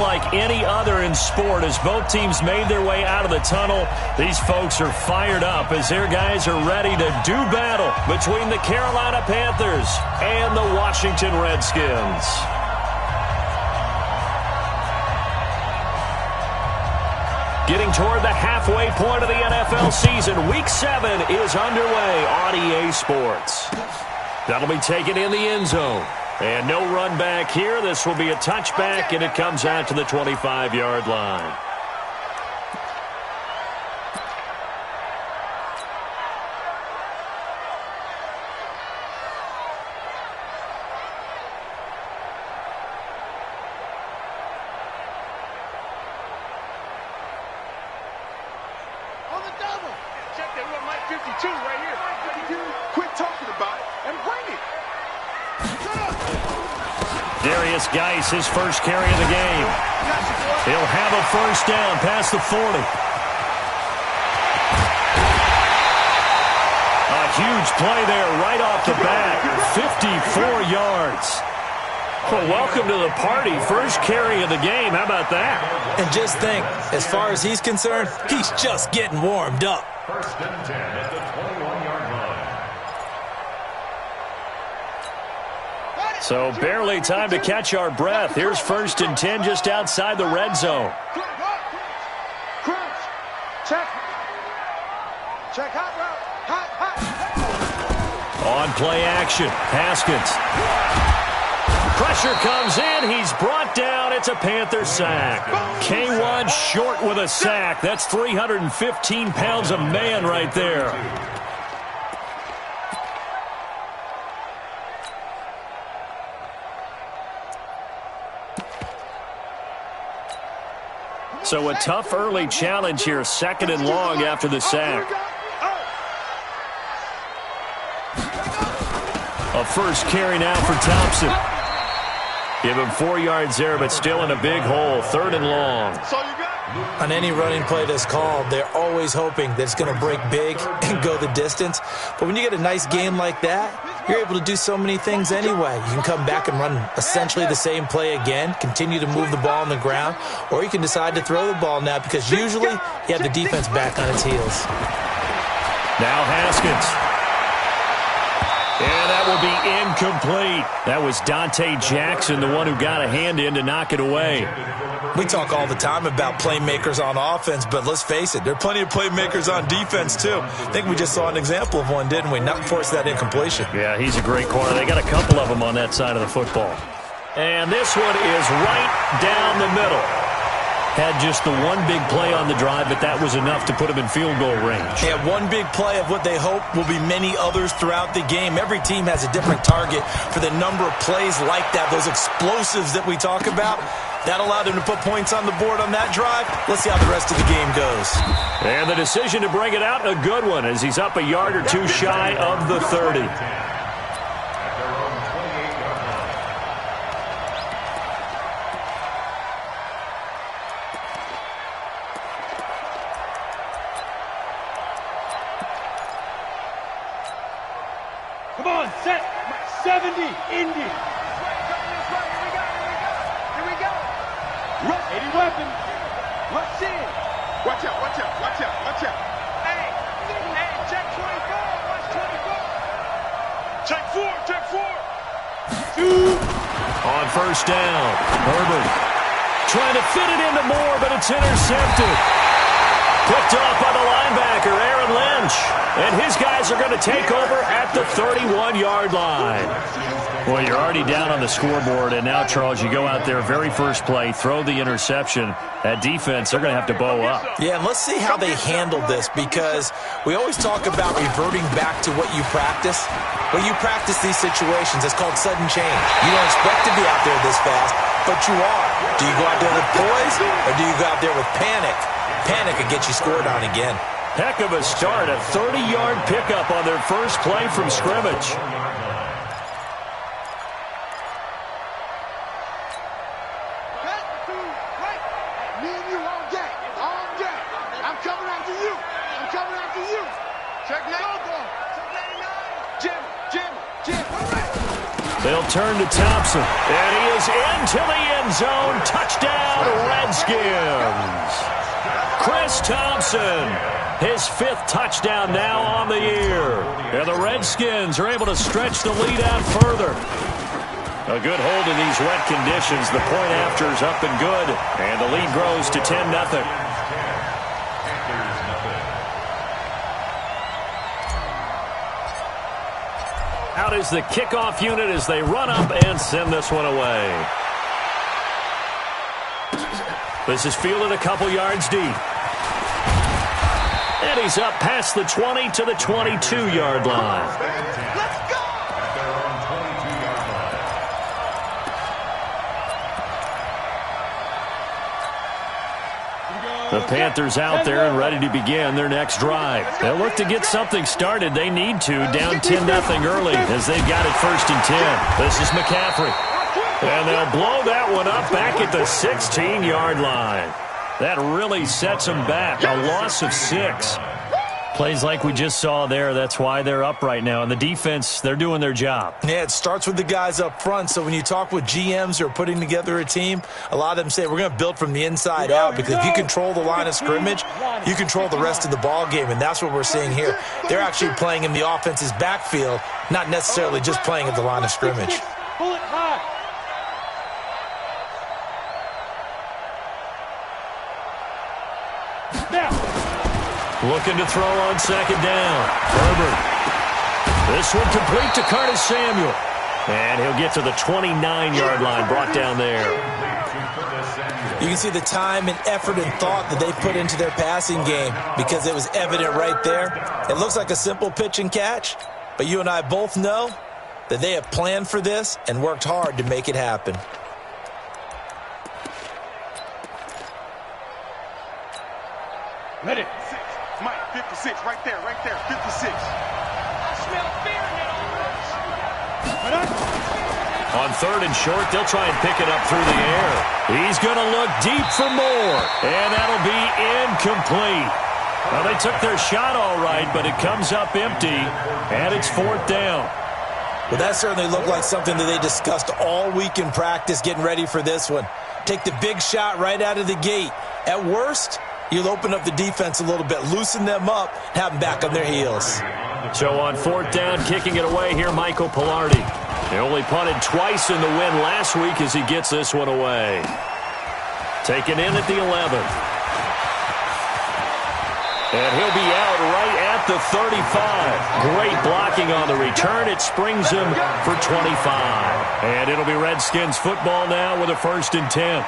Like any other in sport, as both teams made their way out of the tunnel, these folks are fired up as their guys are ready to do battle between the Carolina Panthers and the Washington Redskins. Getting toward the halfway point of the NFL season, Week 7 is underway on EA Sports. That'll be taken in the end zone. And no run back here. This will be a touchback, and it comes out to the 25-yard line. On the double. Check that one, Mike 52 right here. 52. Quit talking about it and bring it. Darius Geis, his first carry of the game. He'll have a first down past the 40. A huge play there right off the bat. 54 yards. Well, welcome to the party. First carry of the game. How about that? And just think, as far as he's concerned, he's just getting warmed up. First and 10 at the 21-yard line. So barely time to catch our breath. Here's first and 10 just outside the red zone. Check. Check hot route. On play action, Haskins. Pressure comes in. He's brought down. It's a Panther sack. K1 short with a sack. That's 315 pounds of man right there. So a tough early challenge here, second and long after the sack. A first carry now for Thompson. Give him 4 yards there, but still in a big hole, third and long. On any running play that's called, they're always hoping that it's going to break big and go the distance. But when you get a nice game like that, you're able to do so many things anyway. You can come back and run essentially the same play again, continue to move the ball on the ground, or you can decide to throw the ball now because usually you have the defense back on its heels. Now Haskins. And that will be incomplete. That was Dante Jackson, the one who got a hand in to knock it away. We talk all the time about playmakers on offense, but let's face it, there are plenty of playmakers on defense, too. I think we just saw an example of one, didn't we? Not force that incompletion. Yeah, he's a great corner. They got a couple of them on that side of the football. And this one is right down the middle. Had just the one big play on the drive, but that was enough to put him in field goal range. Yeah, one big play of what they hope will be many others throughout the game. Every team has a different target for the number of plays like that, those explosives that we talk about. That allowed him to put points on the board on that drive. Let's see how the rest of the game goes. And the decision to bring it out, a good one, as he's up a yard or two shy of the 30. Come on, set. 70, Indy. Here we go. Rush. 80 weapon. Rush in. Watch out, watch out, watch out, watch out. Hey, check 24. Watch 24. Check 4, check 4. 2. On first down, Herbert trying to fit it into Moore, but it's intercepted. Picked off by the linebacker, Aaron Lynch. And his guys are going to take over at the 31-yard line. Well, you're already down on the scoreboard, and now, Charles, you go out there, very first play, throw the interception. That defense, they're going to have to bow up. Yeah, and let's see how they handle this, because we always talk about reverting back to what you practice. When you practice these situations, it's called sudden change. You don't expect to be out there this fast, but you are. Do you go out there with poise, or do you go out there with panic? Panic could get you scored on again. Heck of a start, a 30-yard pickup on their first play from scrimmage. Me and you all day, all day. I'm coming after you. I'm coming after you. Check now. Jim. They They'll turn to Thompson. And he is into the end zone. Touchdown, Redskins. Chris Thompson, his 5th touchdown now on the year. And the Redskins are able to stretch the lead out further. A good hold in these wet conditions. The point after is up and good. And the lead grows to 10-0. Out is the kickoff unit as they run up and send this one away. This is fielded a couple yards deep. And he's up past the 20 to the 22-yard line. Let's go! The Panthers out there and ready to begin their next drive. They'll look to get something started. They need to, down 10-0 early as they've got it 1st and 10. This is McCaffrey. And they'll blow that one up back at the 16-yard line. That really sets them back. A loss of 6. Plays like we just saw there. That's why they're up right now. And the defense, they're doing their job. Yeah, it starts with the guys up front. So when you talk with GMs who are putting together a team, a lot of them say we're going to build from the inside out, because if you control the line of scrimmage, you control the rest of the ball game. And that's what we're seeing here. They're actually playing in the offense's backfield, not necessarily just playing at the line of scrimmage. Pull it high. Looking to throw on 2nd down. Herbert. This one complete to Curtis Samuel. And he'll get to the 29-yard line, brought down there. You can see the time and effort and thought that they put into their passing game, because it was evident right there. It looks like a simple pitch and catch, but you and I both know that they have planned for this and worked hard to make it happen. Let it. Mike, 56, right there, 56. I smell fear in that offense. On 3rd and short, they'll try and pick it up through the air. He's going to look deep for more, and that'll be incomplete. Well, they took their shot all right, but it comes up empty, and it's 4th down. Well, that certainly looked like something that they discussed all week in practice, getting ready for this one. Take the big shot right out of the gate. At worst, you'll open up the defense a little bit, loosen them up, have them back on their heels. So on 4th down, kicking it away here, Michael Pilardi. He only punted twice in the win last week as he gets this one away. Taken in at the 11. And he'll be out right at the 35. Great blocking on the return. It springs him for 25. And it'll be Redskins football now with a 1st and 10.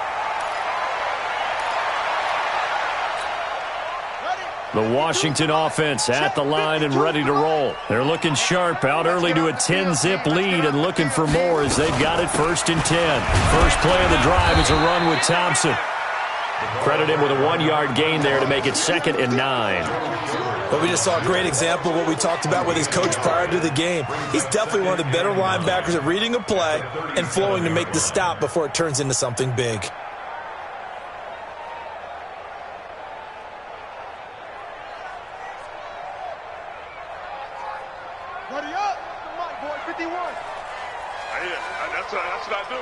The Washington offense at the line and ready to roll. They're looking sharp, out early to a 10-zip lead and looking for more as they've got it 1st and 10. First play of the drive is a run with Thompson. Credit him with a 1-yard gain there to make it 2nd and 9. But we just saw a great example of what we talked about with his coach prior to the game. He's definitely one of the better linebackers at reading a play and flowing to make the stop before it turns into something big. Buddy up. Mike, boy, 51. That's what I do.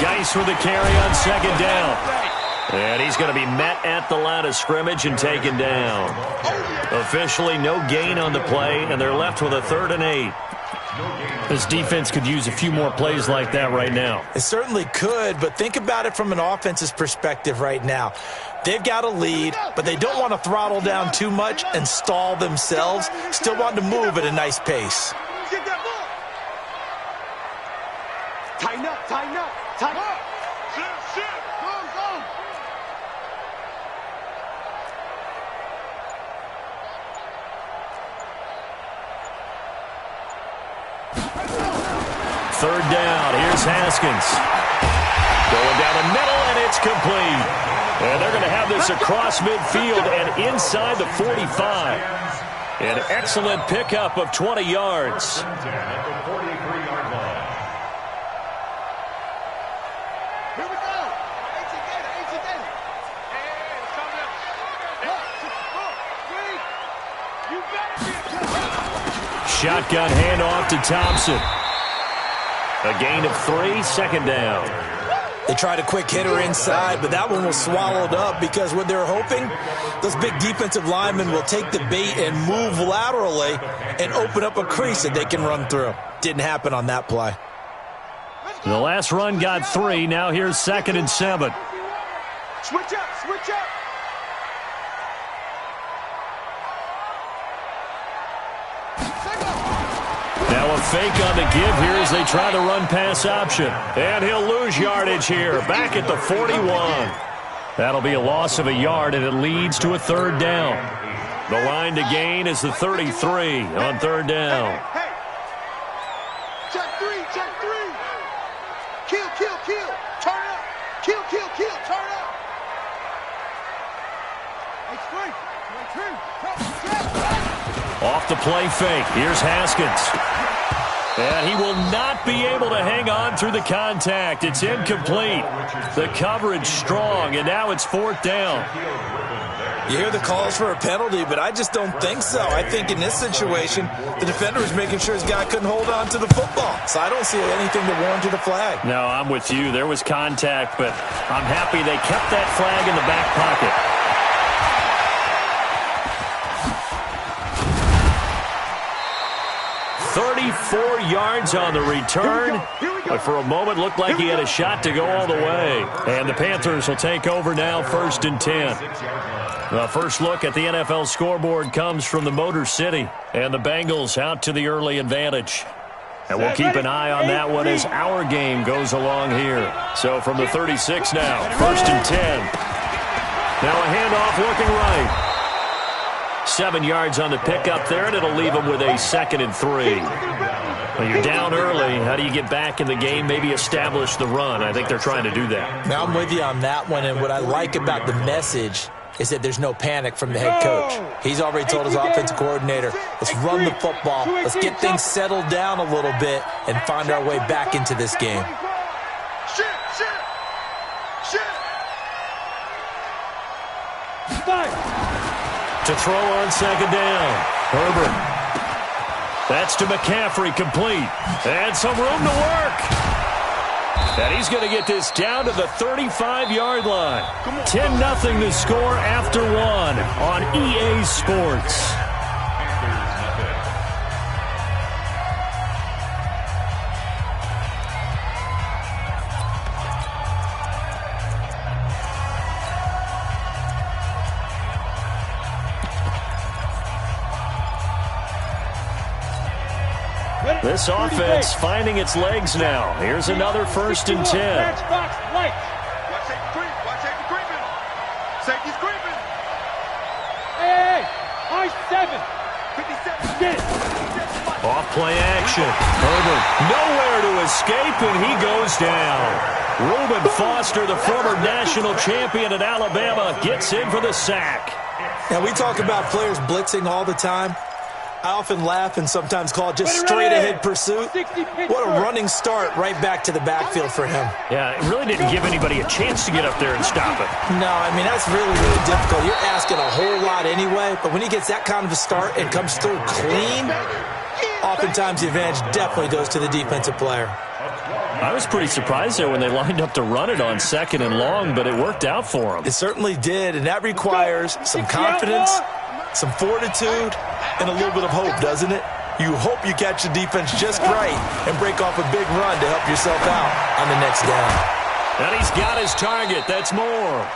Geis with the carry on 2nd down. And he's going to be met at the line of scrimmage and taken down. Officially no gain on the play, and they're left with a 3rd and 8. This defense could use a few more plays like that right now. It certainly could, but think about it from an offense's perspective right now. They've got a lead, but they don't want to throttle down too much and stall themselves. Still want to move at a nice pace. Get that ball. Tighten up, tighten up, tighten up. Shit. Go. Third down. Here's Haskins. Going down the middle, and it's complete. And they're going to have this across midfield and inside the 45. An excellent pickup of 20 yards. Here we go. shotgun handoff to Thompson. A gain of 3, second down. They tried a quick hitter inside, but that one was swallowed up because what they're hoping, those big defensive linemen will take the bait and move laterally and open up a crease that they can run through. Didn't happen on that play. The last run got 3. Now here's 2nd and 7. Switch up, switch up. Now a fake on the give here as they try the run-pass option. And he'll lose yardage here, back at the 41. That'll be a loss of a yard, and it leads to a 3rd down. The line to gain is the 33 on 3rd down. Hey. Check 3, check 3. Kill, kill, kill. Turn up. Kill, kill, kill. Turn up. Off the play fake. Here's Haskins. And he will not be able to hang on through the contact. It's incomplete. The coverage strong, and now it's 4th down. You hear the calls for a penalty, but I just don't think so. I think in this situation, the defender was making sure his guy couldn't hold on to the football. So I don't see anything to warrant a flag. No, I'm with you. There was contact, but I'm happy they kept that flag in the back pocket. "34 yards on the return, but for a moment looked like he had a shot to go all the way. And the Panthers will take over now, 1st and 10. The first look at the NFL scoreboard comes from the Motor City, and the Bengals out to the early advantage. And we'll keep an eye on that one as our game goes along here. So from the 36 now, 1st and 10. Now a handoff looking right. 7 yards on the pickup there, and it'll leave them with a 2nd and 3. Well, you're down early. How do you get back in the game, maybe establish the run? I think they're trying to do that. Now I'm with you on that one, and what I like about the message is that there's no panic from the head coach. He's already told his offensive coordinator, let's run the football, let's get things settled down a little bit and find our way back into this game. To throw on 2nd down, Herbert. That's to McCaffrey, complete. And some room to work. And he's going to get this down to the 35-yard line. 10-0 the score after 1 on EA Sports. This offense finding its legs now. Here's another 1st and 10. Watch safety creep. Watch safety creeping. Safety's creeping. Hey, I-7. 57. Off play action. Herbert nowhere to escape, and he goes down. Reuben Foster, the former national champion at Alabama, gets in for the sack. Now, we talk about players blitzing all the time. I often laugh and sometimes call it just straight-ahead pursuit. What a running start right back to the backfield for him. Yeah, it really didn't give anybody a chance to get up there and stop it. No, I mean, that's really, really difficult. You're asking a whole lot anyway, but when he gets that kind of a start and comes through clean, oftentimes the advantage definitely goes to the defensive player. I was pretty surprised there when they lined up to run it on 2nd and long, but it worked out for them. It certainly did, and that requires some confidence, some fortitude, and a little bit of hope, doesn't it? You hope you catch the defense just right and break off a big run to help yourself out on the next down. And he's got his target. That's more.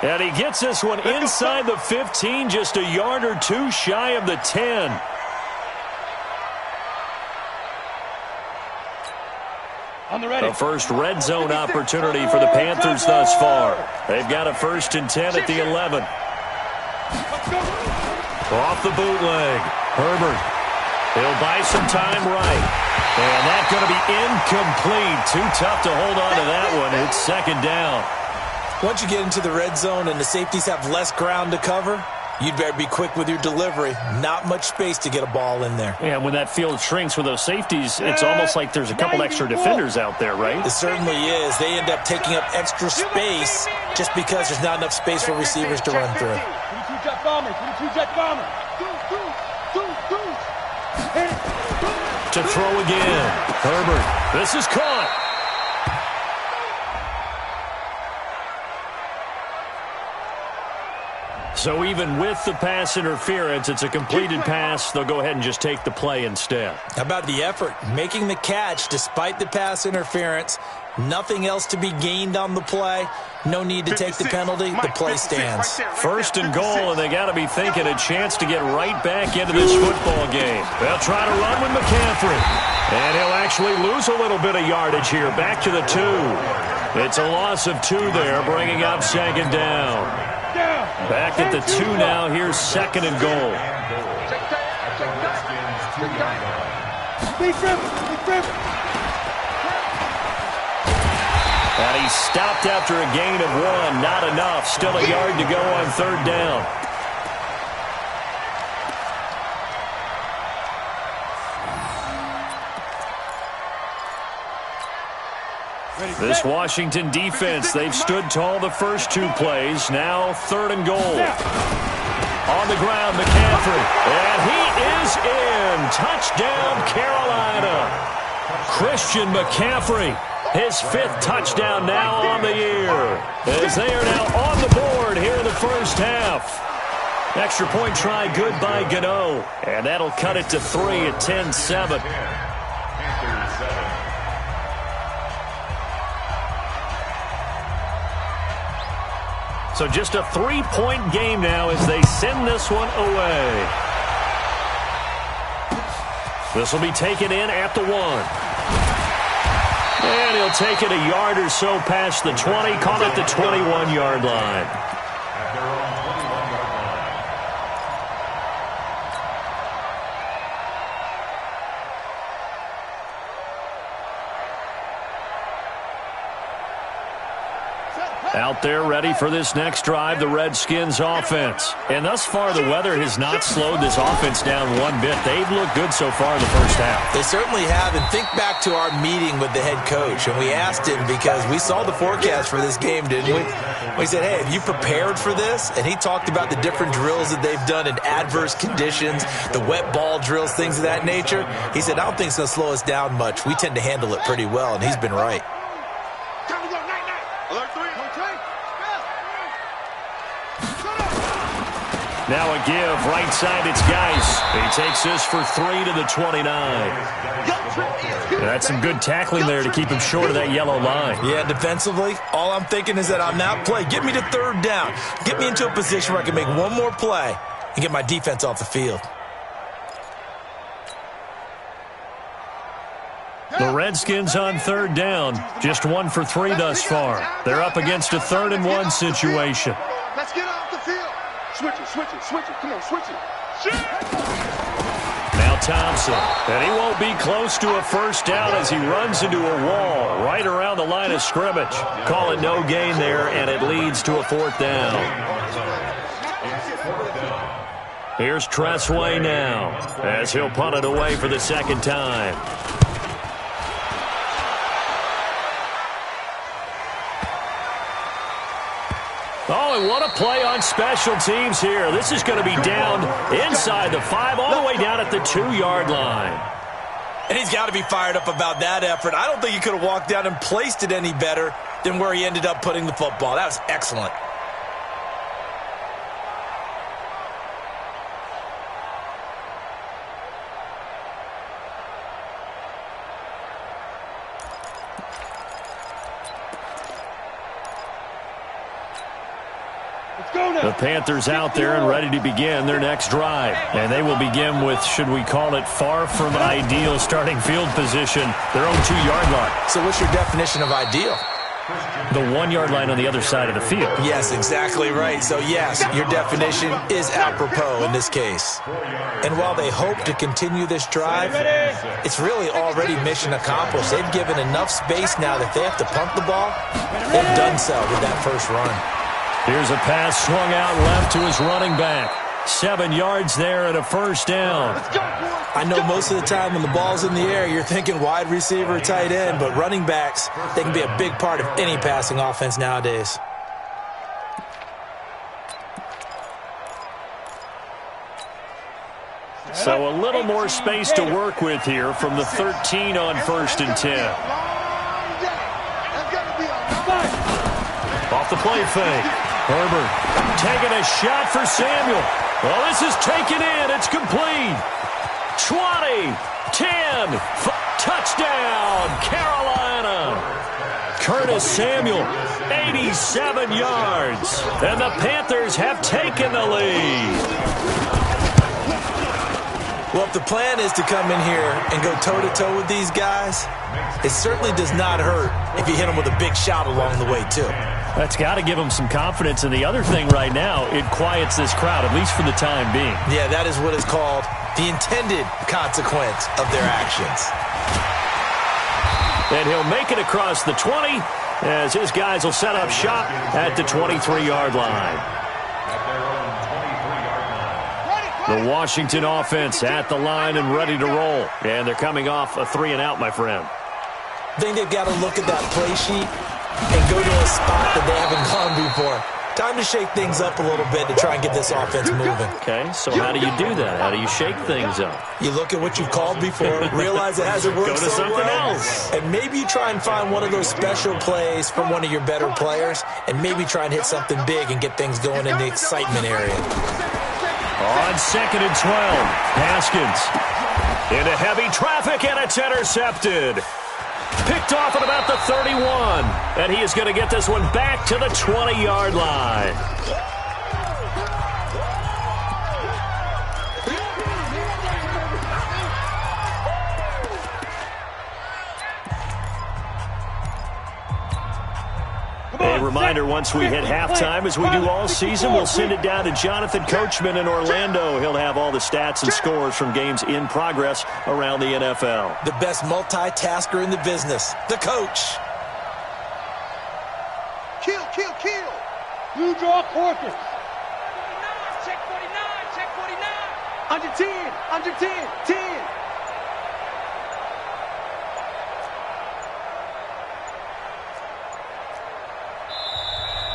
And he gets this one inside the 15, just a yard or two shy of the 10. The first red zone opportunity for the Panthers thus far. They've got a 1st and 10 at the 11. Off the bootleg. Herbert. He'll buy some time right. And that's going to be incomplete. Too tough to hold on to that one. It's 2nd down. Once you get into the red zone and the safeties have less ground to cover, you'd better be quick with your delivery. Not much space to get a ball in there. Yeah, when that field shrinks with those safeties, it's almost like there's a couple extra defenders out there, right? It certainly is. They end up taking up extra space just because there's not enough space for receivers to run through. 22 jet bomber. 22 jet bomber. To throw again. Herbert. This is caught. So even with the pass interference, it's a completed pass. They'll go ahead and just take the play instead. How about the effort? Making the catch despite the pass interference. Nothing else to be gained on the play. No need to take the penalty. The play stands. First and goal, and they got to be thinking a chance to get right back into this football game. They'll try to run with McCaffrey. And he'll actually lose a little bit of yardage here. Back to the 2. It's a loss of 2 there, bringing up second down. Back at the 2 now. Here's second and goal. And he stopped after a gain of 1. Not enough. Still a yard to go on third down. This Washington defense, they've stood tall the first 2 plays. Now third and goal. On the ground, McCaffrey. And he is in. Touchdown, Carolina. Christian McCaffrey. His 5th touchdown now on the year. As they are now on the board here in the first half. Extra point try good by Gano. And that'll cut it to 3 at 10-7. So just a 3-point game now as they send this one away. This will be taken in at the 1. And he'll take it a yard or so past the 20, call it the 21-yard line. Out there ready for this next drive, the Redskins offense. And thus far, the weather has not slowed this offense down one bit. They've looked good so far in the first half. They certainly have. And think back to our meeting with the head coach. And we asked him because we saw the forecast for this game, didn't we? We said, hey, have you prepared for this? And he talked about the different drills that they've done in adverse conditions, the wet ball drills, things of that nature. He said, I don't think it's going to slow us down much. We tend to handle it pretty well, and he's been right. Now a give, right side, it's Geis. He takes this for 3 to the 29. That's some good tackling there to keep him short of that yellow line. Yeah, defensively, all I'm thinking is that on that play, get me to third down. Get me into a position where I can make one more play and get my defense off the field. The Redskins on third down, just 1 for 3 thus far. They're up against a 3rd and 1 situation. Let's get off the field. Switch it. Come on, switch it. Now Thompson, and he won't be close to a first down as he runs into a wall right around the line of scrimmage. Call it no gain there, and it leads to a 4th down. Here's Tressway now as he'll punt it away for the 2nd time. Oh, and what a play on special teams here. This is going to be down inside the 5, all the way down at the 2-yard line. And he's got to be fired up about that effort. I don't think he could have walked down and placed it any better than where he ended up putting the football. That was excellent. The Panthers out there and ready to begin their next drive. And they will begin with, should we call it, far from ideal starting field position, their own 2-yard line. So what's your definition of ideal? The 1-yard line on the other side of the field. Yes, exactly right. So, yes, your definition is apropos in this case. And while they hope to continue this drive, it's really already mission accomplished. They've given enough space now that they have to punt the ball. They've done so with that first run. Here's a pass swung out left to his running back. 7 yards there and a first down. I know most of the time when the ball's in the air, you're thinking wide receiver, tight end, but running backs, they can be a big part of any passing offense nowadays. So a little more space to work with here from the 13 on 1st and 10. Off the play fake. Herbert taking a shot for Samuel. Well, this is taken in. It's complete. 20, 10, touchdown, Carolina. Curtis Samuel, 87 yards. And the Panthers have taken the lead. Well, if the plan is to come in here and go toe-to-toe with these guys, it certainly does not hurt if you hit them with a big shot along the way, too. That's got to give them some confidence. And the other thing right now, it quiets this crowd, at least for the time being. Yeah, that is what is called the intended consequence of their actions. And he'll make it across the 20 as his guys will set up shop at the 23-yard line. The Washington offense at the line and ready to roll. And they're coming off a 3-and-out, my friend. I think they've got to look at that play sheet and go to a spot that they haven't gone before. Time to shake things up a little bit to try and get this offense moving. Okay, so how do you do that? How do you shake things up? You look at what you've called before, realize it hasn't worked Go to so something well, else. and maybe you try and find one of those special plays from one of your better players, and maybe try and hit something big and get things going in the excitement area. On 2nd and 12, Haskins into heavy traffic, and it's intercepted. Picked off at about the 31, and he is going to get this one back to the 20-yard line. A reminder, once we hit halftime, as we do all season, we'll send it down to Jonathan Coachman in Orlando. He'll have all the stats and scores from games in progress around the NFL. The best multitasker in the business, the coach. Kill, kill, kill. You draw quarters. Check 49, check 49. Under 10, under 10, 10.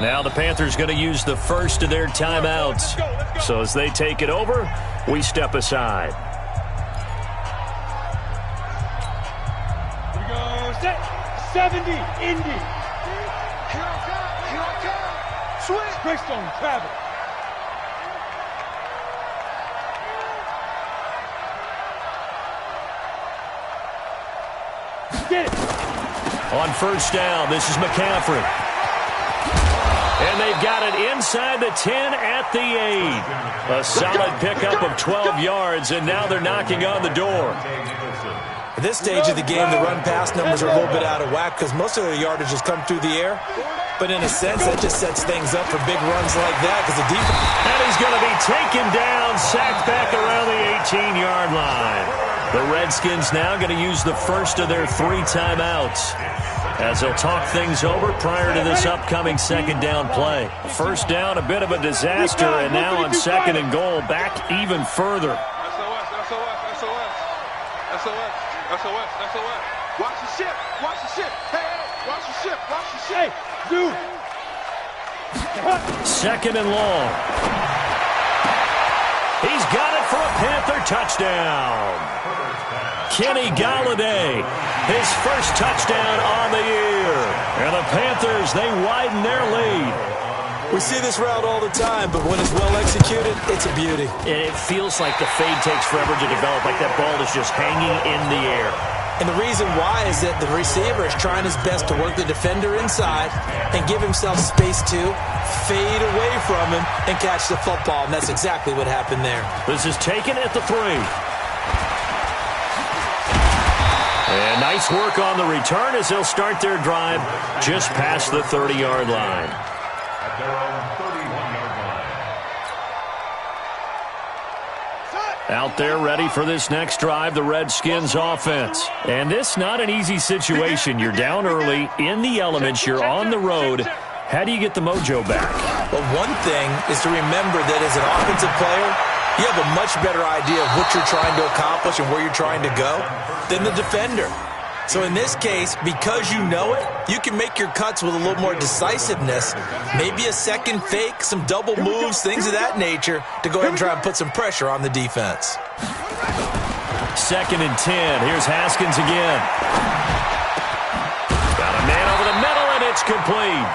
Now the Panthers going to use the first of their timeouts. So as they take it over, we step aside. Here we go. Set. 70. Indy. Here I come. Switch. Greystone. Travis. Get it. On 1st down, this is McCaffrey. And they've got it inside the 10 at the 8. A solid pickup of 12 yards, and now they're knocking on the door. At this stage of the game, the run-pass numbers are a little bit out of whack because most of their yardage has come through the air. But in a sense, that just sets things up for big runs like that because the defense... And he's going to be taken down, sacked back around the 18-yard line. The Redskins now going to use the first of their 3 timeouts as they'll talk things over prior to this upcoming 2nd down play. 1st down, a bit of a disaster, and now on 2nd and goal, back even further. SOS. Watch the ship, watch the ship. Hey, watch the ship, watch the ship. Hey, dude. 2nd and long. He's got it for a Panther touchdown. Kenny Golladay, his first touchdown on the year. And the Panthers, they widen their lead. We see this route all the time, but when it's well executed, it's a beauty. And it feels like the fade takes forever to develop, like that ball is just hanging in the air. And the reason why is that the receiver is trying his best to work the defender inside and give himself space to fade away from him and catch the football, and that's exactly what happened there. This is taken at the 3. And nice work on the return as they'll start their drive just past the 30-yard line. At their own 31-yard line. Out there ready for this next drive, the Redskins offense. And this not an easy situation. You're down early, in the elements, you're on the road. How do you get the mojo back? Well, one thing is to remember that as an offensive player, you have a much better idea of what you're trying to accomplish and where you're trying to go than the defender. So in this case, because you know it, you can make your cuts with a little more decisiveness. Maybe a second fake, some double moves, things of that nature to go ahead and try and put some pressure on the defense. 2nd and 10. Here's Haskins again. Got a man over the middle, and it's complete.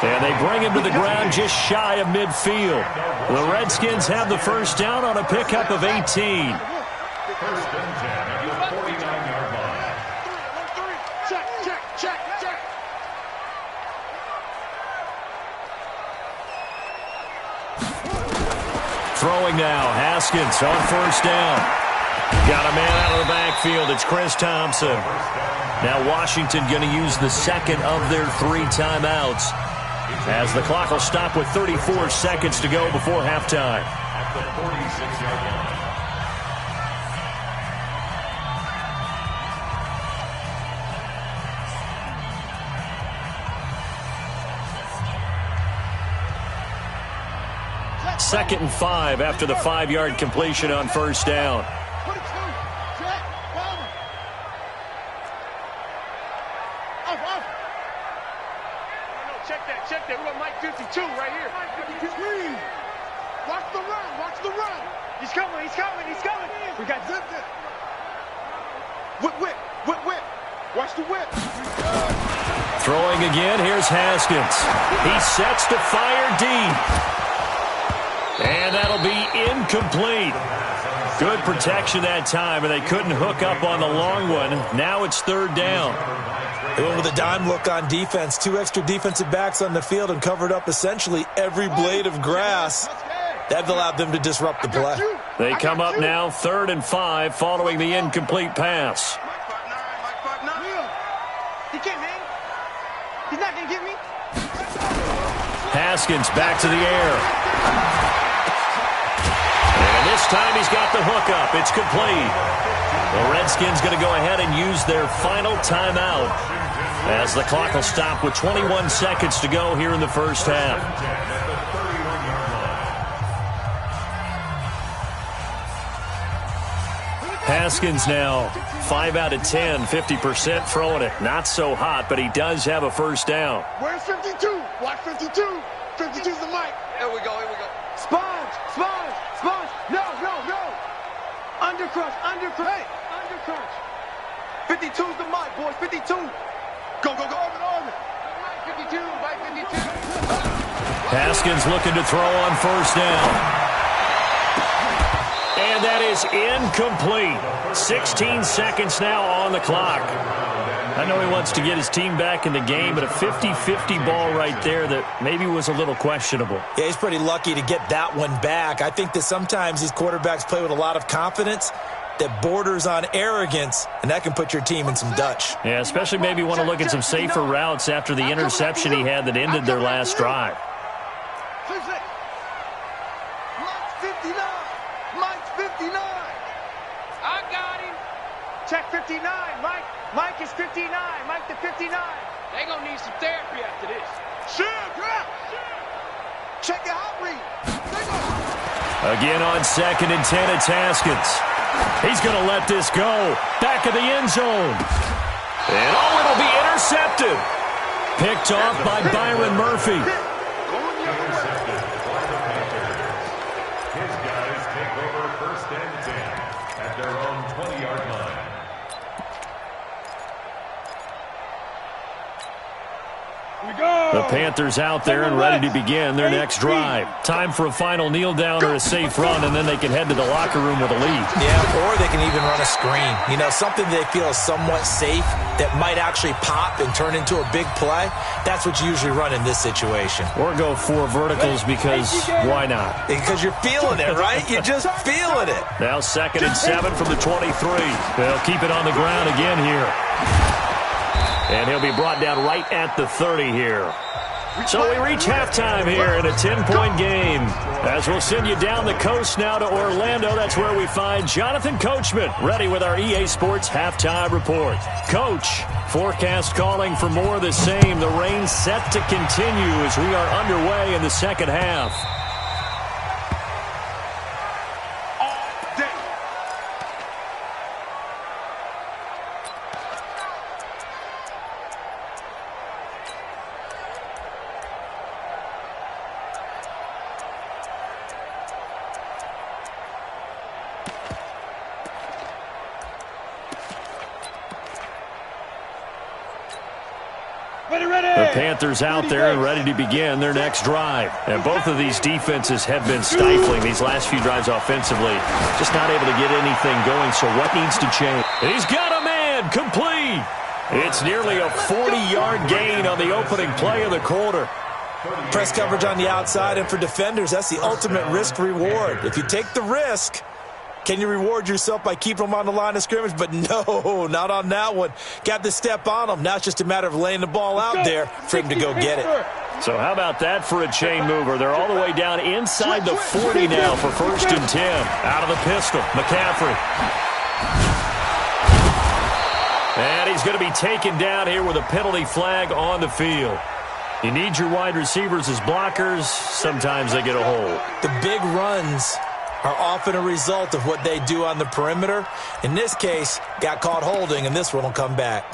And they bring him to the ground just shy of midfield. The Redskins have the first down on a pickup of 18. 1st and 10 at your 49-yard line. Check. Throwing now, Haskins on 1st down. Got a man out of the backfield. It's Chris Thompson. Now Washington going to use the second of their 3 timeouts, as the clock will stop with 34 seconds to go before halftime. At the 46-yard line. Second and 5 after the 5-yard completion on 1st down. Check that. We got Mike 52 right here. Watch the run. He's coming. We got zip. Whip. Watch the whip. Throwing again, here's Haskins. He sets to fire deep. And that'll be incomplete. Good protection that time, and they couldn't hook up on the long one. Now it's 3rd down. They went with a dime look on defense. 2 extra defensive backs on the field and covered up essentially every blade of grass. That allowed them to disrupt the play. They come up now 3rd and 5 following the incomplete pass. Mike 5'9". He can't hang. He's not going to get me. Haskins back to the air. And this time he's got the hookup. It's complete. The Redskins going to go ahead and use their final timeout, as the clock will stop with 21 seconds to go here in the first half. Haskins now 5 out of 10, 50% throwing it. Not so hot, but he does have a first down. Where's 52? Watch 52. 52's the mic. Here we go. Sponge. No. Undercrush. Hey. Undercrush. 52's the mic, boys. 52. Go. Orbit. 52. Mike 52. Haskins looking to throw on 1st down. And that is incomplete. 16 seconds now on the clock. I know he wants to get his team back in the game, but a 50-50 ball right there that maybe was a little questionable. Yeah, he's pretty lucky to get that one back. I think that sometimes these quarterbacks play with a lot of confidence that borders on arrogance, and that can put your team in some Dutch. Yeah, especially maybe want to look at some safer routes after the interception he had that ended their last drive. Mike's 59. I got him. Check 59. Mike is 59. Mike the 59. They gonna need some therapy after this. Check your hot read. Again on 2nd and 10, it's Haskins. He's going to let this go. Back of the end zone. And it'll be intercepted. Picked off by Byron Murphy. Intercepted by the Panthers. His guys take over 1st and 10 at their own 20-yard line. The Panthers out there and ready to begin their next drive. Time for a final kneel down or a safe run, and then they can head to the locker room with a lead. Yeah, or they can even run a screen. You know, something they feel is somewhat safe that might actually pop and turn into a big play. That's what you usually run in this situation. Or go 4 verticals because why not? Because you're feeling it, right? You're just feeling it. Now 2nd and 7 from the 23. They'll keep it on the ground again here. And he'll be brought down right at the 30 here. So we reach halftime here in a 10-point game. As we'll send you down the coast now to Orlando, that's where we find Jonathan Coachman, ready with our EA Sports halftime report. Coach, forecast calling for more of the same. The rain set to continue as we are underway in the second half. The Panthers out there and ready to begin their next drive. And both of these defenses have been stifling these last few drives offensively. Just not able to get anything going, so what needs to change? He's got a man, complete. It's nearly a 40-yard gain on the opening play of the quarter. Press coverage on the outside, and for defenders, that's the ultimate risk-reward. If you take the risk, can you reward yourself by keeping them on the line of scrimmage? But no, not on that one. Got to step on them. Now it's just a matter of laying the ball out there for him to go get it. So how about that for a chain mover? They're all the way down inside the 40 now for 1st and 10. Out of the pistol, McCaffrey. And he's going to be taken down here with a penalty flag on the field. You need your wide receivers as blockers. Sometimes they get a hold. The big runs are often a result of what they do on the perimeter. In this case, got caught holding, and this one will come back.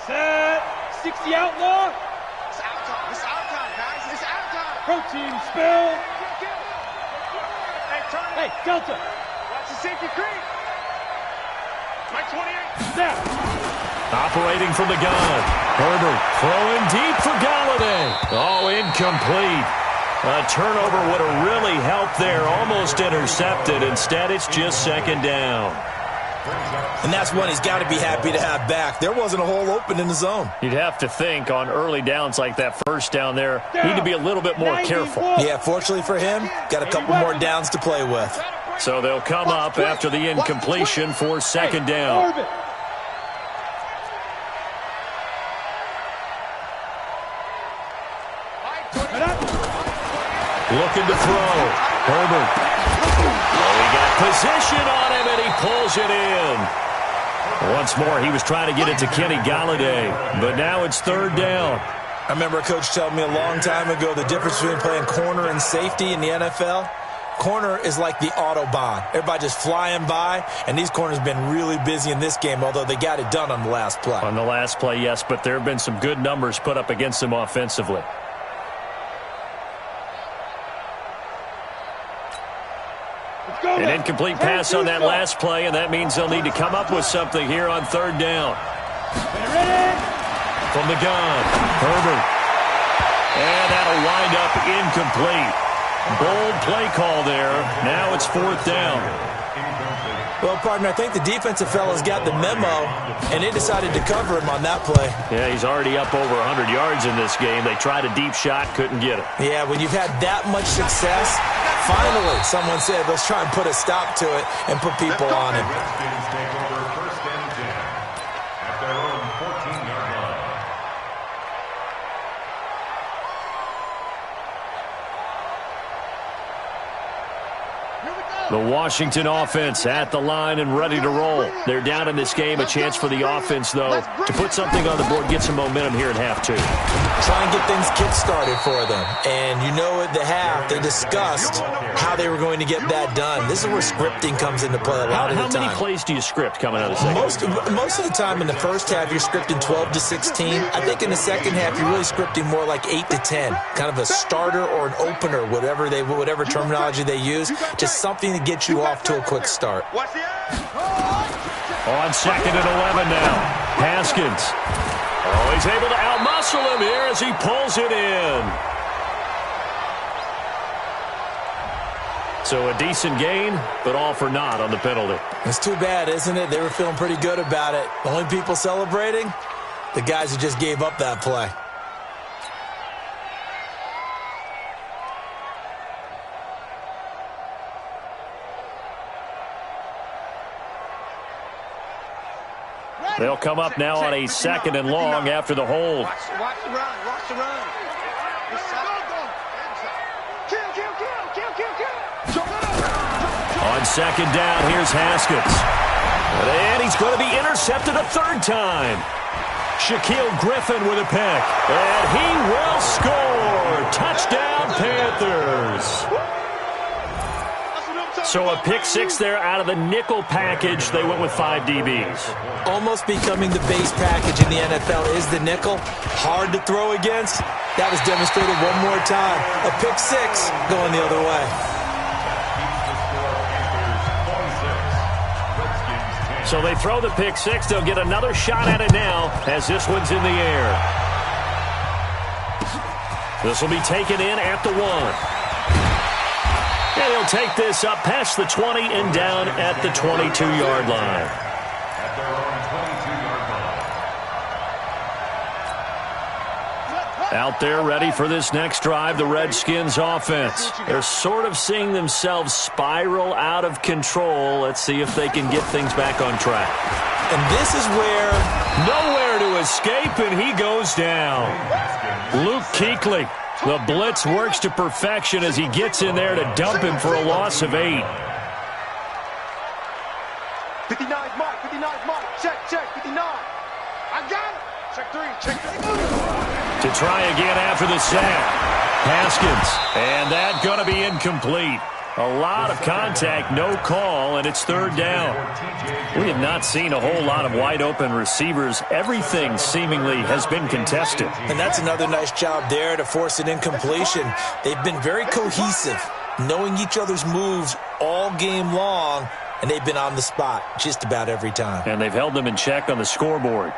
Set. 60 outlaw. It's out time. It's out time, guys. It's out time. Protein spill. Hey, turn it. Hey, Delta. Watch the safety creep. Mike 28. Snap. Operating from the gun. Herbert throwing deep for Galladay. Oh, incomplete. A turnover would have really helped there. Almost intercepted. Instead, it's just 2nd down. And that's one he's got to be happy to have back. There wasn't a hole open in the zone. You'd have to think on early downs like that 1st down there, need to be a little bit more careful. Yeah, fortunately for him, got a couple more downs to play with. So they'll come up after the incompletion for 2nd down. Looking to throw. Herbert. Oh, he got position on him, and he pulls it in. Once more, he was trying to get it to Kenny Galladay, but now it's 3rd down. I remember a coach telling me a long time ago the difference between playing corner and safety in the NFL. Corner is like the Autobahn. Everybody just flying by, and these corners have been really busy in this game, although they got it done on the last play. On the last play, yes, but there have been some good numbers put up against them offensively. An incomplete pass on that last play, and that means they'll need to come up with something here on 3rd down. From the gun, Herbert. And that'll wind up incomplete. Bold play call there. Now it's 4th down. Well, partner, I think the defensive fellas got the memo, and they decided to cover him on that play. Yeah, he's already up over 100 yards in this game. They tried a deep shot, couldn't get it. Yeah, when you've had that much success, finally someone said, let's try and put a stop to it and put people on him. Redskins take over 1st and 10 at their own 14-yard line. The Washington offense at the line and ready to roll. They're down in this game. A chance for the offense, though, to put something on the board, get some momentum here at half 2. Try and get things kick-started for them. And you know at the half, they discussed how they were going to get that done. This is where scripting comes into play a lot of the time. How many plays do you script coming out of the second? Most of the time in the first half, you're scripting 12 to 16. I think in the second half, you're really scripting more like 8 to 10. Kind of a starter or an opener, whatever terminology they use. Just something to get you off to a quick start. Watch the On 2nd and 11 now. Haskins. Oh, he's able to outmuscle him here as he pulls it in. So a decent gain, but all for naught on the penalty. It's too bad, isn't it? They were feeling pretty good about it. The only people celebrating, the guys who just gave up that play. They'll come up now on a 2nd and long after the hold. Watch the run. Watch the run. On 2nd down, here's Haskins. And he's going to be intercepted a 3rd time. Shaquille Griffin with a pick. And he will score. Touchdown, Panthers. So a pick 6 there out of the nickel package. They went with 5 DBs. Almost becoming the base package in the NFL is the nickel. Hard to throw against. That was demonstrated one more time. A pick 6 going the other way. Keeps the score Panthers 26. Redskins So they throw the pick six. They'll get another shot at it now as this one's in the air. This will be taken in at the 1. And he'll take this up past the 20 and down at the 22-yard line. At their own 22-yard line. Out there ready for this next drive, the Redskins offense. They're sort of seeing themselves spiral out of control. Let's see if they can get things back on track. And this is where nowhere to escape, and he goes down. Luke Kuechly, the blitz works to perfection as he gets in there to dump him for a loss of 8. 59's Mike, 59's Mike. Check, 59. I got it. Check 3. To try again after the sack. Haskins, and that going to be incomplete. A lot of contact, no call, and it's 3rd down. We have not seen a whole lot of wide-open receivers. Everything seemingly has been contested. And that's another nice job there to force an incompletion. They've been very cohesive, knowing each other's moves all game long, and they've been on the spot just about every time. And they've held them in check on the scoreboard.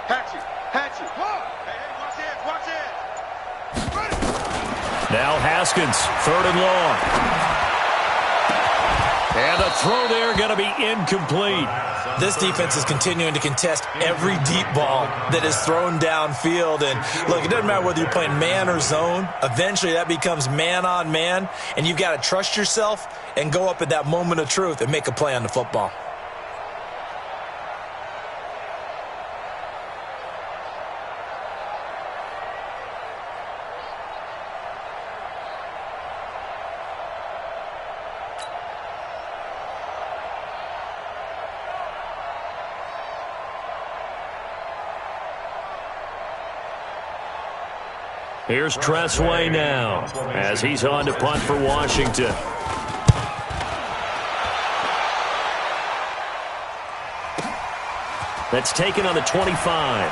Hatchet. Hey, watch it. Now Haskins, 3rd and long. And the throw there going to be incomplete. This defense is continuing to contest every deep ball that is thrown downfield. And look, it doesn't matter whether you're playing man or zone. Eventually that becomes man on man. And you've got to trust yourself and go up at that moment of truth and make a play on the football. Here's Tressway now as he's on to punt for Washington. That's taken on the 25.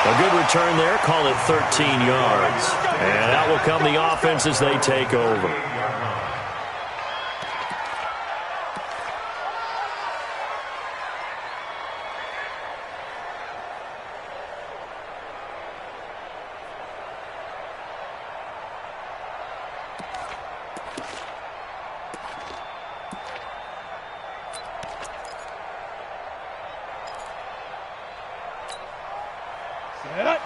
A good return there. Call it 13 yards. And out will come the offense as they take over.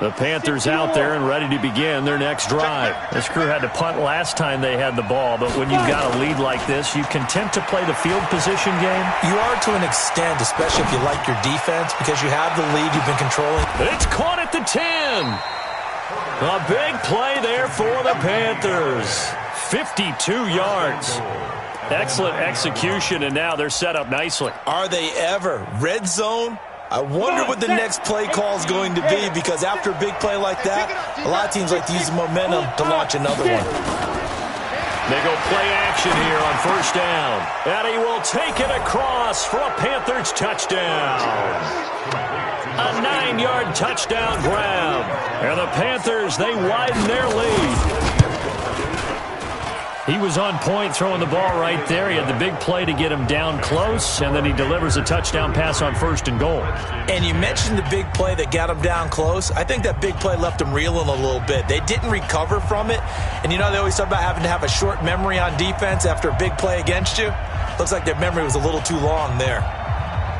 The Panthers out there and ready to begin their next drive. This crew had to punt last time they had the ball, but when you've got a lead like this, you content to play the field position game? You are to an extent, especially if you like your defense, because you have the lead you've been controlling. It's caught at the 10. A big play there for the Panthers. 52 yards. Excellent execution, and now they're set up nicely. Are they ever? Red zone? I wonder what the next play call is going to be, because after a big play like that, a lot of teams like to use the momentum to launch another one. They go play action here on 1st down. And he will take it across for a Panthers touchdown. A 9-yard touchdown grab. And the Panthers, they widen their lead. He was on point throwing the ball right there. He had the big play to get him down close, and then he delivers a touchdown pass on 1st and goal. And you mentioned the big play that got him down close. I think that big play left him reeling a little bit. They didn't recover from it. And you know, they always talk about having to have a short memory on defense after a big play against you. Looks like their memory was a little too long there.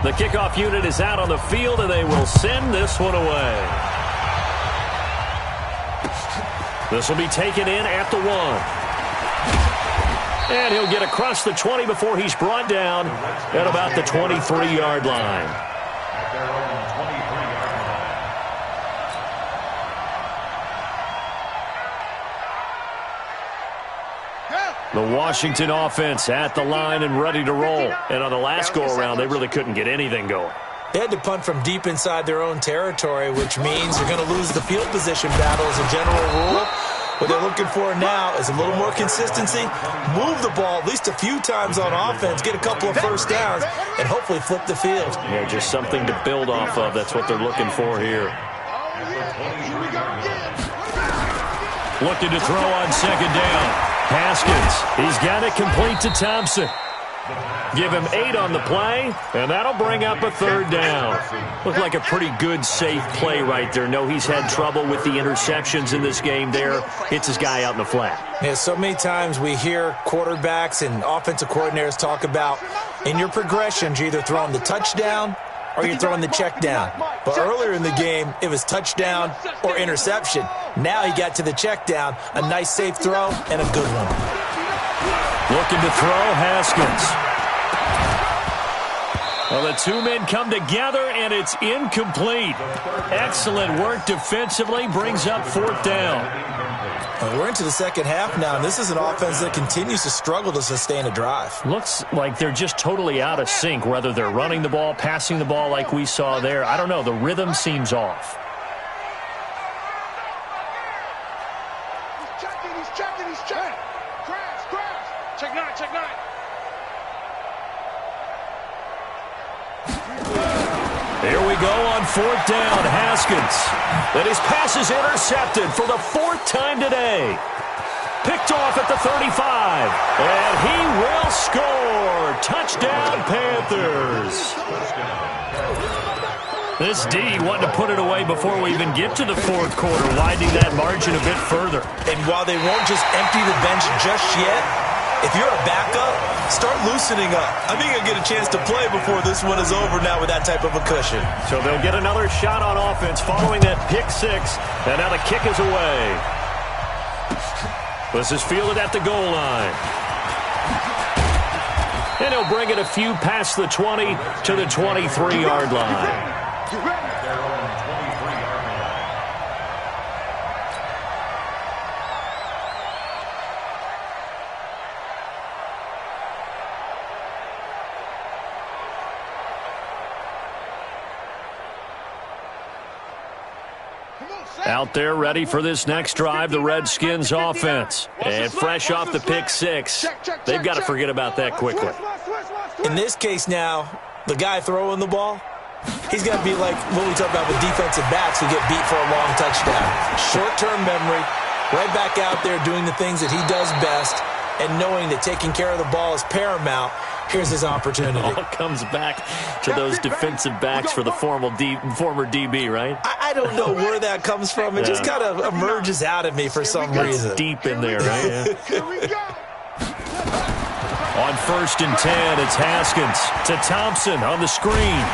The kickoff unit is out on the field, and they will send this one away. This will be taken in at the 1. And he'll get across the 20 before he's brought down at about the 23-yard line. At their own 23-yard line. The Washington offense at the line and ready to roll. And on the last go-around, they really couldn't get anything going. They had to punt from deep inside their own territory, which means they're going to lose the field position battle as a general rule. What they're looking for now is a little more consistency, move the ball at least a few times on offense, get a couple of 1st downs, and hopefully flip the field. Yeah, just something to build off of. That's what they're looking for here. Looking to throw on second down. Haskins, he's got it complete to Thompson. Give him 8 on the play, and that'll bring up a third down. Looked like a pretty good, safe play right there. No, he's had trouble with the interceptions in this game there. Hits his guy out in the flat. Yeah, so many times we hear quarterbacks and offensive coordinators talk about in your progressions, you're either throwing the touchdown or you're throwing the check down. But earlier in the game, it was touchdown or interception. Now he got to the check down, a nice safe throw, and a good one. Looking to throw, Haskins. Well, the two men come together, and it's incomplete. Excellent work defensively, brings up fourth down. We're into the second half now, and this is an offense that continues to struggle to sustain a drive. Looks like they're just totally out of sync, whether they're running the ball, passing the ball like we saw there. I don't know. The rhythm seems off. He's checking. Crash. Check 9. Here we go on fourth down. Haskins. And his pass is intercepted for the 4th time today. Picked off at the 35. And he will score. Touchdown, Panthers. This D wanting to put it away before we even get to the 4th quarter, widening that margin a bit further. And while they won't just empty the bench just yet, if you're a backup, start loosening up. I think you'll get a chance to play before this one is over now with that type of a cushion. So they'll get another shot on offense following that pick 6. And now the kick is away. This is fielded at the goal line. And he'll bring it a few past the 20 to the 23-yard line. Out there ready for this next drive, the Redskins offense. And fresh off the pick 6, they've got to forget about that quickly. In this case now, the guy throwing the ball, he's got to be like what we talk about with defensive backs who get beat for a long touchdown. Short-term memory, right back out there doing the things that he does best, and knowing that taking care of the ball is paramount. Here's his opportunity. All comes back to those defensive backs for the former DB, right? I don't know where that comes from. It just kind of emerges out of me for some reason. It's deep in there, right? Yeah. On 1st and 10, it's Haskins to Thompson on the screen.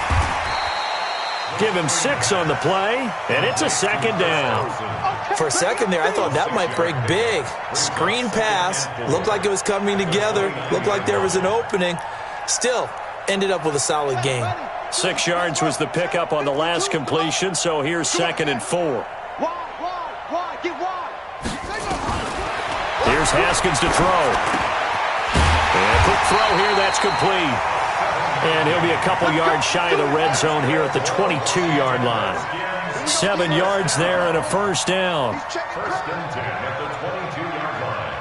Give him 6 on the play, and it's a 2nd down. For a second there, I thought that might break big. Screen pass, looked like it was coming together, looked like there was an opening. Still, ended up with a solid gain. 6 yards was the pickup on the last completion, so here's 2nd and 4. Here's Haskins to throw. And a quick throw here, that's complete. And he'll be a couple yards shy of the red zone here at the 22-yard line. 7 yards there and a first down. 1st and 10 at the 22-yard line.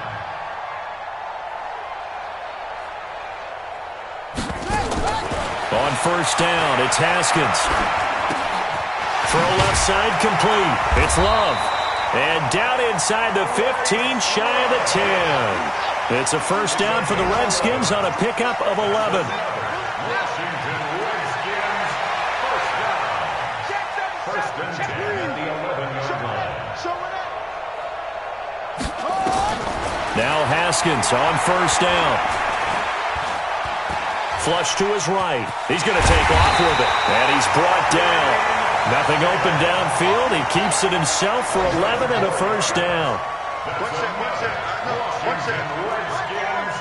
On 1st down, it's Haskins. Throw left side complete. It's Love. And down inside the 15, shy of the 10. It's a first down for the Redskins on a pickup of 11. Now Haskins on 1st down. Flush to his right. He's going to take off with it. And he's brought down. Nothing open downfield. He keeps it himself for 11 and a first down. What's that? Redskins,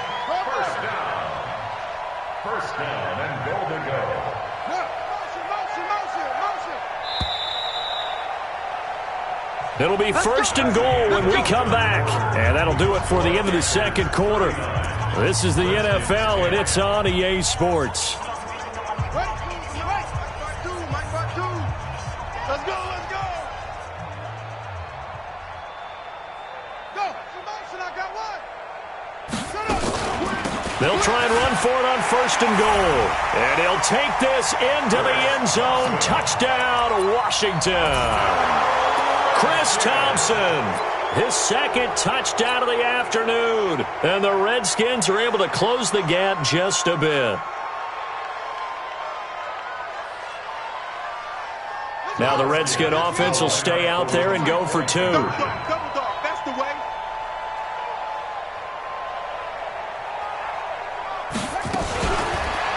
first down and goal to go. It'll be 1st and goal when we come back. And that'll do it for the end of the 2nd quarter. This is the NFL, and it's on EA Sports. Let's go. They'll try and run for it on 1st and goal. And he'll take this into the end zone. Touchdown, Washington. Chris Thompson, his second touchdown of the afternoon. And the Redskins are able to close the gap just a bit. Now the Redskin offense will stay out there and go for 2. Double dog, that's the way.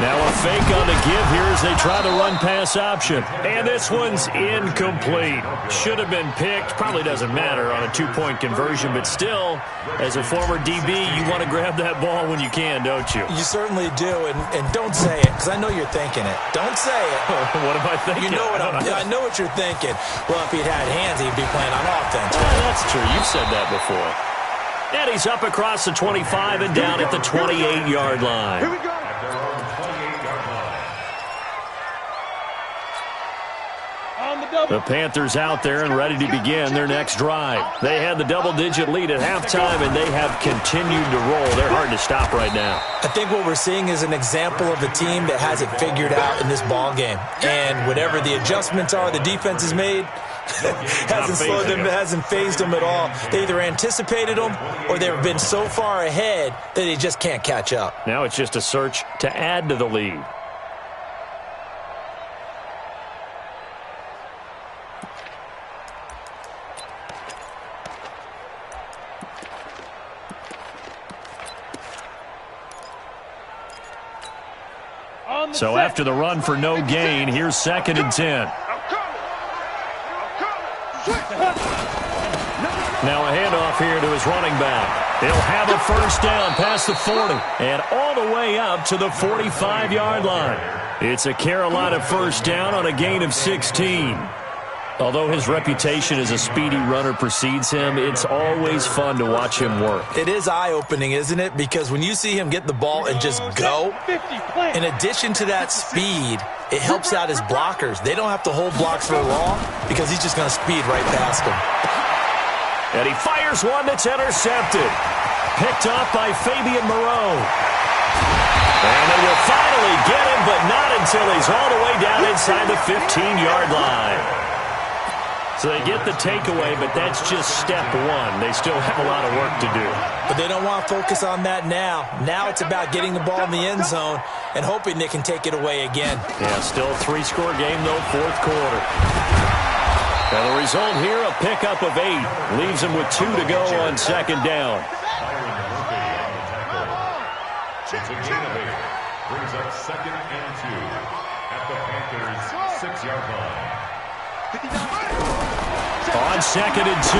Now a fake on the give here as they try the run-pass option. And this one's incomplete. Should have been picked. Probably doesn't matter on a 2-point conversion, but still, as a former DB, you want to grab that ball when you can, don't you? You certainly do, and don't say it, because I know you're thinking it. Don't say it. What am I thinking? You know what I know what you're thinking. Well, if he'd had hands, he'd be playing on offense. Well, that's true. You've said that before. And he's up across the 25 and down at the 28-yard line. Here we go. At their own 28-yard line. On the double. The Panthers out there and ready to begin their next drive. They had the double-digit lead at halftime, and they have continued to roll. They're hard to stop right now. I think what we're seeing is an example of a team that has it figured out in this ball game. And whatever the adjustments are the defense has made, hasn't slowed them, hasn't phased them at all. They either anticipated them or they've been so far ahead that they just can't catch up. Now it's just a search to add to the lead. So after the run for no gain, here's 2nd and 10. Now a handoff here to his running back. He'll have a first down past the 40 and all the way up to the 45-yard line. It's a Carolina first down on a gain of 16. Although his reputation as a speedy runner precedes him, it's always fun to watch him work. It is eye-opening, isn't it? Because when you see him get the ball and just go, in addition to that speed, it helps out his blockers. They don't have to hold blocks for long because he's just going to speed right past them. And he fires one that's intercepted. Picked off by Fabian Moreau. And they will finally get him, but not until he's all the way down inside the 15-yard line. So they get the takeaway, but that's just step one. They still have a lot of work to do. But they don't want to focus on that now. Now it's about getting the ball in the end zone and hoping they can take it away again. Yeah, still a 3-score game, though, 4th quarter. And the result here, a pickup of 8. Leaves him with 2 to go on 2nd down. It's a gain of 8. Brings up 2nd and 2 at the Panthers' 6-yard line. On 2nd and 2,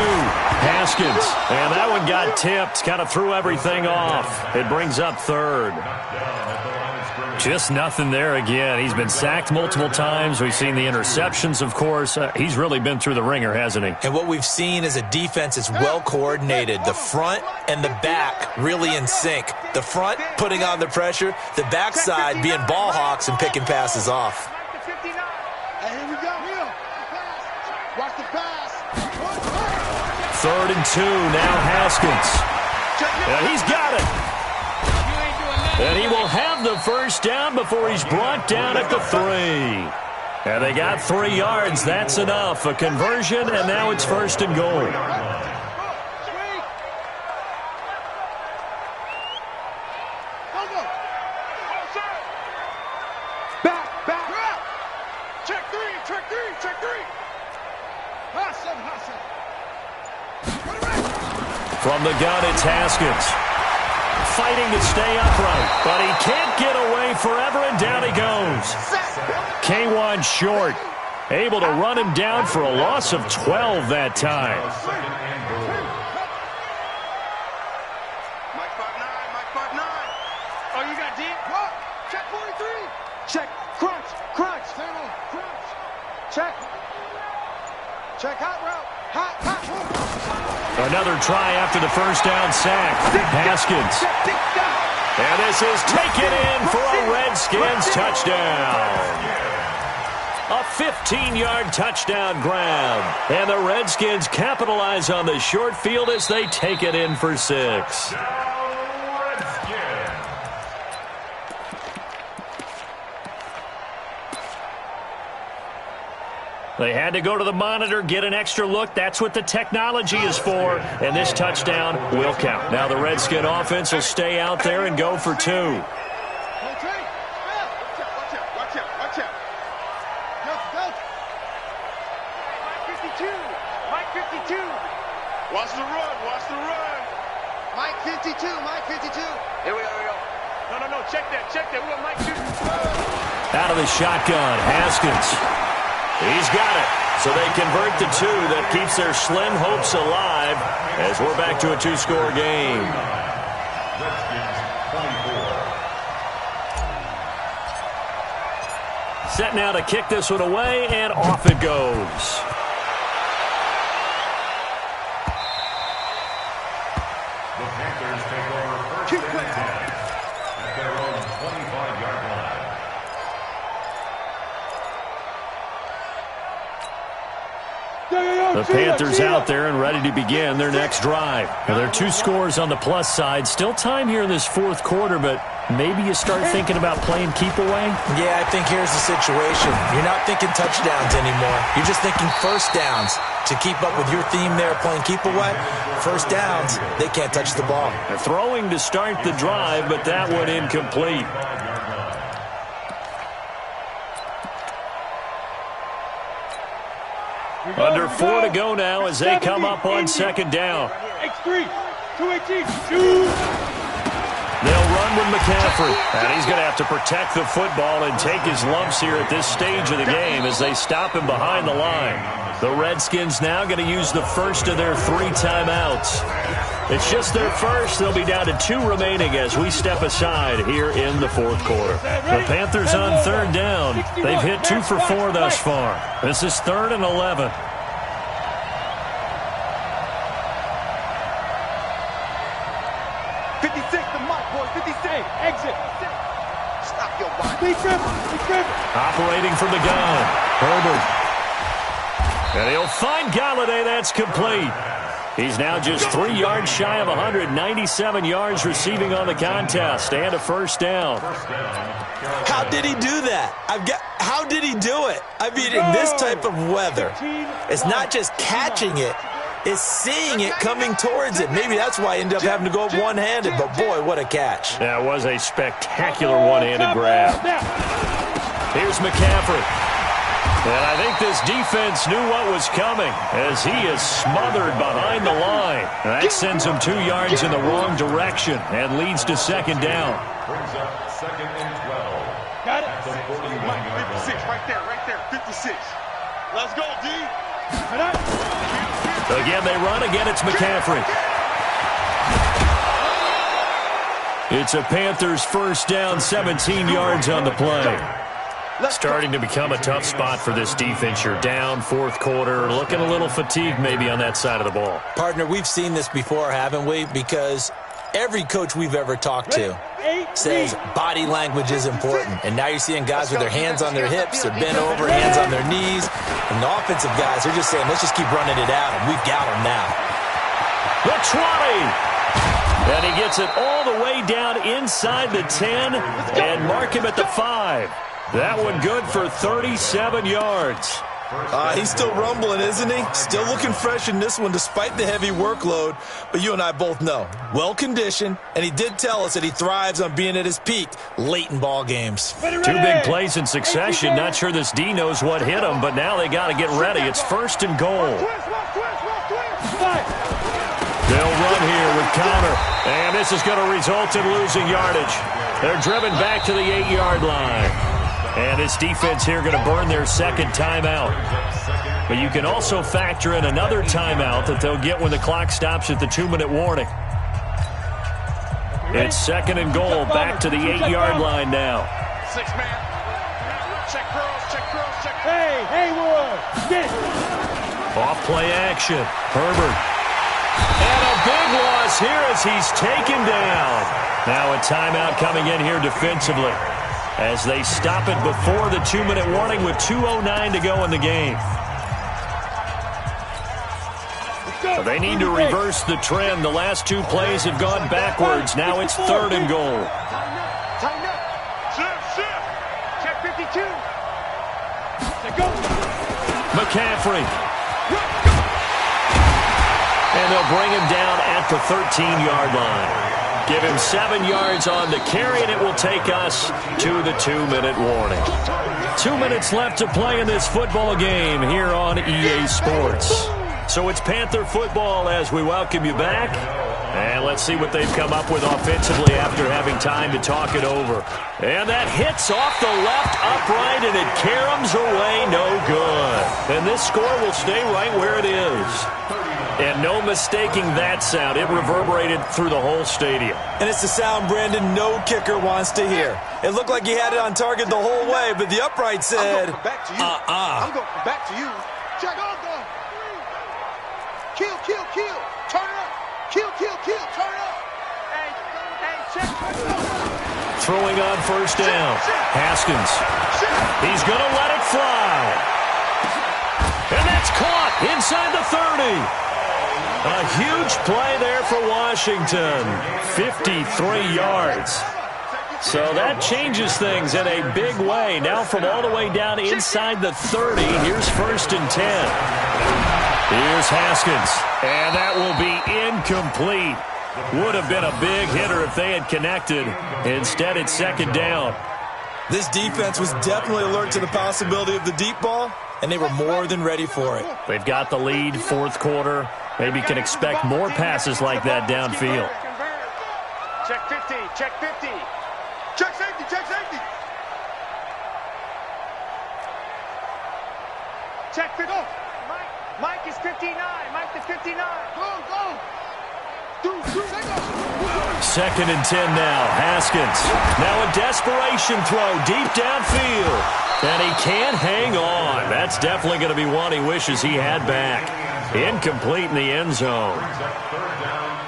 Haskins. And that one got tipped, kind of threw everything off. It brings up 3rd. Just nothing there again. He's been sacked multiple times. We've seen the interceptions, of course. He's really been through the ringer, hasn't he? And what we've seen is a defense that's well coordinated. The front and the back really in sync. The front putting on the pressure, the backside being ball hawks and picking passes off. Hey, here we go. Watch the pass. 3rd and 2, now Haskins. And he's got it. And he will have the first down before he's brought down at the 3. And they got 3 yards. That's enough. A conversion, and now it's 1st and goal. Back. Check three. From the gun, it's Haskins. Fighting to stay upright, but he can't get away forever, and down he goes. K1 short, able to run him down for a loss of 12 that time. Mike 5'9". Oh, you got deep? What? Check 43. Check. Crunch. Check hot route. Hot. Another try after the first down sack. Haskins. And this is taken in for a Redskins touchdown. A 15-yard touchdown grab. And the Redskins capitalize on the short field as they take it in for 6. They had to go to the monitor, get an extra look. That's what the technology is for. And this touchdown will count. Now the Redskin offense will stay out there and go for 2. Watch out, watch out, watch out. Go. Mike 52. Mike 52. Watch the run, watch the run. Mike 52, Mike 52. Here we go. No, check that. We got Mike 52. Out of the shotgun, Haskins. He's got it. So they convert the 2. That keeps their slim hopes alive as we're back to a 2-score game. Redskins 24. Set now to kick this one away, and off it goes. The Panthers take over first and 10 at their own 25-yard line. The Panthers out there and ready to begin their next drive. Now, there are 2 scores on the plus side. Still time here in this 4th quarter, but maybe you start thinking about playing keep away? Yeah, I think here's the situation. You're not thinking touchdowns anymore. You're just thinking first downs. To keep up with your theme there, playing keep away, first downs, they can't touch the ball. They're throwing to start the drive, but that one incomplete. Under 4 to go now as they come up on second down. X3, 218, shoot. They'll run with McCaffrey, and he's going to have to protect the football and take his lumps here at this stage of the game as they stop him behind the line. The Redskins now going to use the first of their 3 timeouts. It's just their first. They'll be down to 2 remaining as we step aside here in the 4th quarter. The Panthers on third down. They've hit 2 for 4 thus far. This is 3rd and 11. 56, the mark, boy, 56. Exit. Stop your body. Be careful. Operating from the gun, Herbert. And he'll find Galladay. That's complete. He's now just 3 yards shy of 197 yards receiving on the contest and a first down. How did he do that? How did he do it? I mean, in this type of weather, it's not just catching it, it's seeing it coming towards it. Maybe that's why he ended up having to go one-handed, but boy, what a catch. That was a spectacular one-handed grab. Here's McCaffrey. And I think this defense knew what was coming as he is smothered behind the line. That sends him 2 yards in the wrong direction and leads to second down. Brings up 2nd and 12. Got it. The 41-yard 56, right there, 56. Let's go, D. Again, they run. Again, it's McCaffrey. It's a Panthers first down, 17 yards on the play. Starting to become a tough spot for this defense. You're down 4th quarter, looking a little fatigued maybe on that side of the ball. Partner, we've seen this before, haven't we? Because every coach we've ever talked to says body language is important. And now you're seeing guys with their hands on their hips, they're bent over, hands on their knees. And the offensive guys are just saying, let's just keep running it at them. We've got them now. The 20. And he gets it all the way down inside the 10 and mark him at the 5. That one good for 37 yards. He's still rumbling, isn't he? Still looking fresh in this one despite the heavy workload. But you and I both know, well-conditioned, and he did tell us that he thrives on being at his peak late in ball games. 2 big plays in succession. Not sure this D knows what hit him, but now they got to get ready. It's 1st and goal. They'll run here with Connor, and this is going to result in losing yardage. They're driven back to the 8-yard line. And this defense here going to burn their second timeout. But you can also factor in another timeout that they'll get when the clock stops at the 2-minute warning. It's 2nd and goal, back to the 8-yard line now. 6-man. Check curls. Hey, Haywood. Get it. Off play action. Herbert. And a big loss here as he's taken down. Now a timeout coming in here defensively, as they stop it before the 2-minute warning with 2:09 to go in the game. So they need to reverse the trend. The last 2 plays have gone backwards. Now it's 3rd and goal. Tighten up. Shift. Check 52. Go. McCaffrey. And they'll bring him down at the 13-yard line. Give him 7 yards on the carry, and it will take us to the 2-minute warning. 2 minutes left to play in this football game here on EA Sports. So it's Panther football as we welcome you back. And let's see what they've come up with offensively after having time to talk it over. And that hits off the left upright, and it caroms away no good. And this score will stay right where it is. And no mistaking that sound. It reverberated through the whole stadium. And it's the sound, Brandon, no kicker wants to hear. It looked like he had it on target the whole way, but the upright said, I'm going back to you. I'm going back to you. Check. Go. Kill. Turn it up. Kill. Turn it up. Hey, check. Throwing on first down. Haskins. He's going to let it fly. And that's caught inside the 30. A huge play there for Washington. 53 yards. So that changes things in a big way. Now from all the way down inside the 30, here's first and 10. Here's Haskins. And that will be incomplete. Would have been a big hitter if they had connected. Instead, it's second down. This defense was definitely alert to the possibility of the deep ball, and they were more than ready for it. They've got the lead, fourth quarter. Maybe can expect more passes like that downfield. Check 50. Check safety. Check 50. Mike is 59. Mike is 59. Go. Second and 10 now. Haskins. Now a desperation throw deep downfield. And he can't hang on. That's definitely going to be one he wishes he had back. Incomplete in the end zone.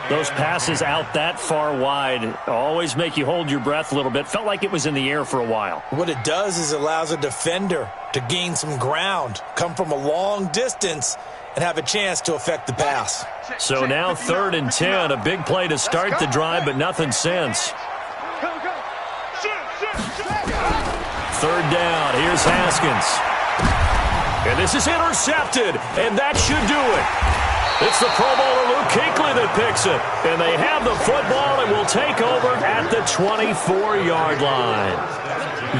Those passes out that far wide always make you hold your breath a little bit. Felt like it was in the air for a while. What it does is it allows a defender to gain some ground, come from a long distance, and have a chance to affect the pass. So now third and 10, a big play to start the drive, but nothing since. Third down, here's Haskins. And this is intercepted, and that should do it. It's the Pro Bowler Luke Kuechly that picks it. And they have the football and will take over at the 24-yard line.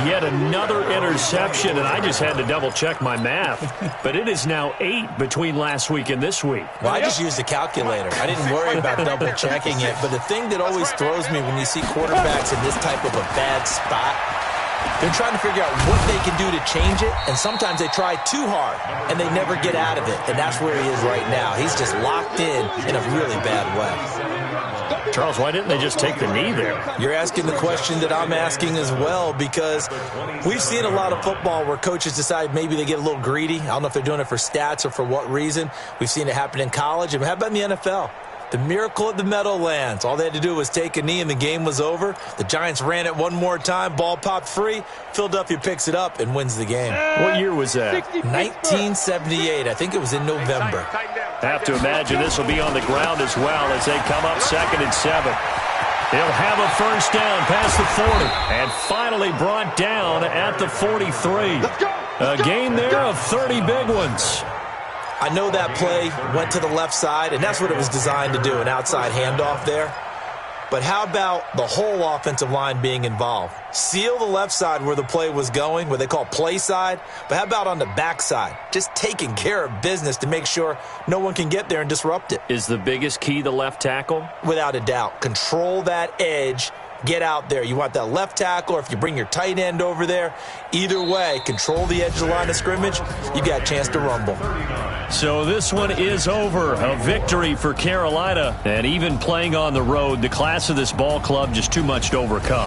Yet another interception, and I just had to double-check my math. But it is now 8 between last week and this week. Well, I just used a calculator. I didn't worry about double-checking it. But the thing that always throws me when you see quarterbacks in this type of a bad spot, they're trying to figure out what they can do to change it, and sometimes they try too hard, and they never get out of it. And that's where he is right now. He's just locked in a really bad way. Charles, why didn't they just take the knee there? You're asking the question that I'm asking as well, because we've seen a lot of football where coaches decide maybe they get a little greedy. I don't know if they're doing it for stats or for what reason. We've seen it happen in college. And how about in the NFL? The miracle of the Meadowlands. All they had to do was take a knee and the game was over. The Giants ran it one more time. Ball popped free. Philadelphia picks it up and wins the game. What year was that? 1978. I think it was in November. Have to imagine this will be on the ground as well as they come up second and 7. They'll have a first down past the 40. And finally brought down at the 43. A gain there of 30 big ones. I know that play went to the left side, and that's what it was designed to do, an outside handoff there. But how about the whole offensive line being involved? Seal the left side where the play was going, what they call play side. But how about on the back side? Just taking care of business to make sure no one can get there and disrupt it. Is the biggest key the left tackle? Without a doubt. Control that edge. Get out there. You want that left tackle, or if you bring your tight end over there, either way, control the edge of the line of scrimmage, you got a chance to rumble. So this one is over. A victory for Carolina. And even playing on the road, the class of this ball club just too much to overcome.